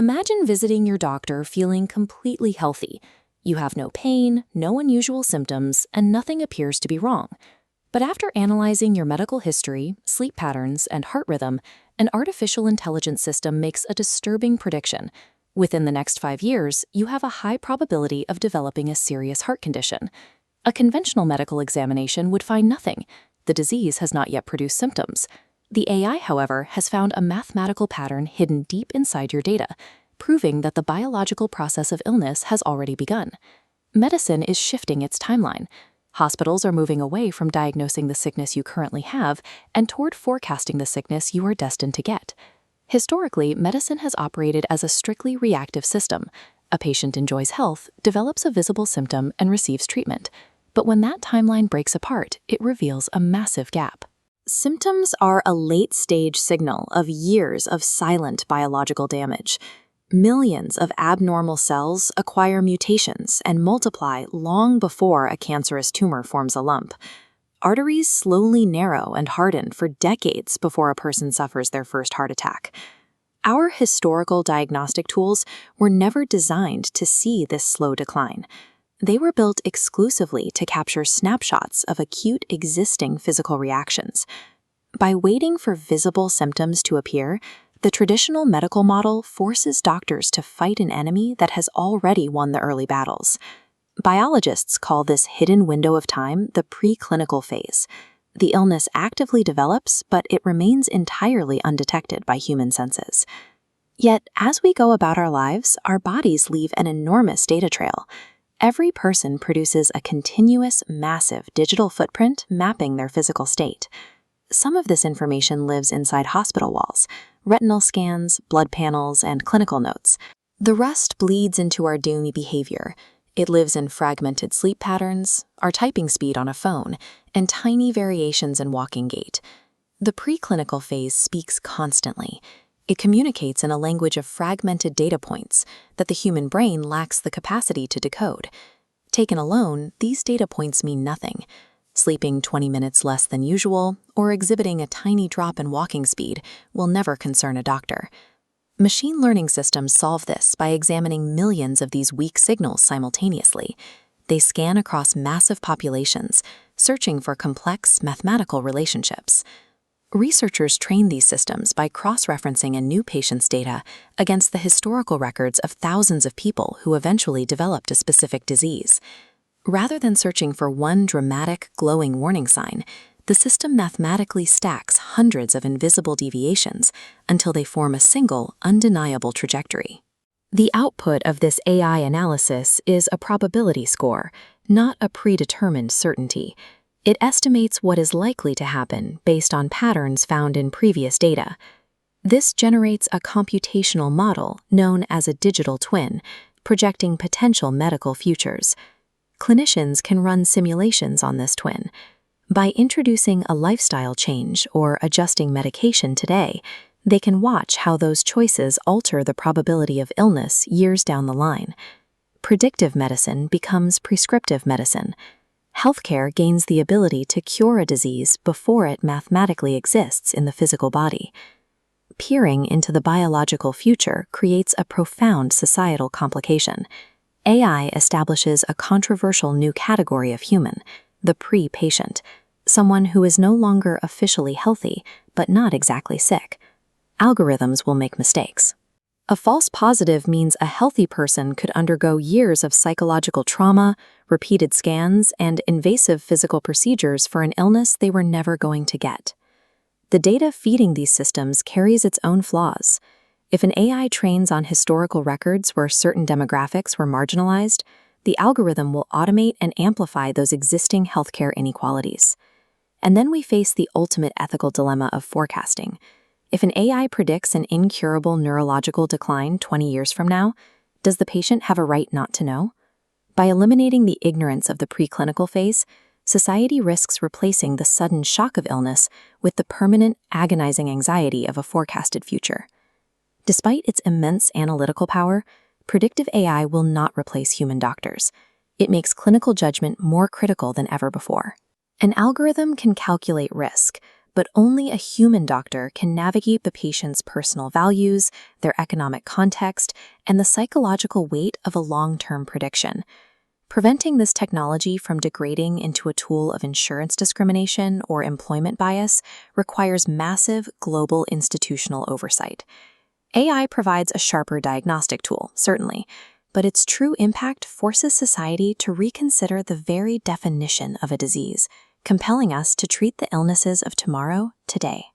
Imagine visiting your doctor feeling completely healthy. You have no pain, no unusual symptoms, and nothing appears to be wrong. But after analyzing your medical history, sleep patterns, and heart rhythm, an artificial intelligence system makes a disturbing prediction. Within the next 5 years, you have a high probability of developing a serious heart condition. A conventional medical examination would find nothing. The disease has not yet produced symptoms. The AI, however, has found a mathematical pattern hidden deep inside your data, proving that the biological process of illness has already begun. Medicine is shifting its timeline. Hospitals are moving away from diagnosing the sickness you currently have and toward forecasting the sickness you are destined to get. Historically, medicine has operated as a strictly reactive system. A patient enjoys health, develops a visible symptom, and receives treatment. But when that timeline breaks apart, it reveals a massive gap. Symptoms are a late-stage signal of years of silent biological damage. Millions of abnormal cells acquire mutations and multiply long before a cancerous tumor forms a lump. Arteries slowly narrow and harden for decades before a person suffers their first heart attack. Our historical diagnostic tools were never designed to see this slow decline. They were built exclusively to capture snapshots of acute existing physical reactions. By waiting for visible symptoms to appear, the traditional medical model forces doctors to fight an enemy that has already won the early battles. Biologists call this hidden window of time the preclinical phase. The illness actively develops, but it remains entirely undetected by human senses. Yet, as we go about our lives, our bodies leave an enormous data trail. Every person produces a continuous, massive digital footprint mapping their physical state. Some of this information lives inside hospital walls, retinal scans, blood panels, and clinical notes. The rest bleeds into our daily behavior. It lives in fragmented sleep patterns, our typing speed on a phone, and tiny variations in walking gait. The preclinical phase speaks constantly. It communicates in a language of fragmented data points that the human brain lacks the capacity to decode. Taken alone, these data points mean nothing. Sleeping 20 minutes less than usual or exhibiting a tiny drop in walking speed will never concern a doctor. Machine learning systems solve this by examining millions of these weak signals simultaneously. They scan across massive populations, searching for complex mathematical relationships. Researchers train these systems by cross-referencing a new patient's data against the historical records of thousands of people who eventually developed a specific disease. Rather than searching for one dramatic, glowing warning sign, the system mathematically stacks hundreds of invisible deviations until they form a single, undeniable trajectory. The output of this AI analysis is a probability score, not a predetermined certainty. It estimates what is likely to happen based on patterns found in previous data. This generates a computational model known as a digital twin, projecting potential medical futures. Clinicians can run simulations on this twin. By introducing a lifestyle change or adjusting medication today, they can watch how those choices alter the probability of illness years down the line. Predictive medicine becomes prescriptive medicine. Healthcare gains the ability to cure a disease before it mathematically exists in the physical body. Peering into the biological future creates a profound societal complication. AI establishes a controversial new category of human, the pre-patient, someone who is no longer officially healthy, but not exactly sick. Algorithms will make mistakes. A false positive means a healthy person could undergo years of psychological trauma, repeated scans, and invasive physical procedures for an illness they were never going to get. The data feeding these systems carries its own flaws. If an AI trains on historical records where certain demographics were marginalized, the algorithm will automate and amplify those existing healthcare inequalities. And then we face the ultimate ethical dilemma of forecasting. If an AI predicts an incurable neurological decline 20 years from now, does the patient have a right not to know? By eliminating the ignorance of the preclinical phase, society risks replacing the sudden shock of illness with the permanent, agonizing anxiety of a forecasted future. Despite its immense analytical power, predictive AI will not replace human doctors. It makes clinical judgment more critical than ever before. An algorithm can calculate risk, but only a human doctor can navigate the patient's personal values, their economic context, and the psychological weight of a long-term prediction. Preventing this technology from degrading into a tool of insurance discrimination or employment bias requires massive global institutional oversight. AI provides a sharper diagnostic tool, certainly, but its true impact forces society to reconsider the very definition of a disease, compelling us to treat the illnesses of tomorrow today.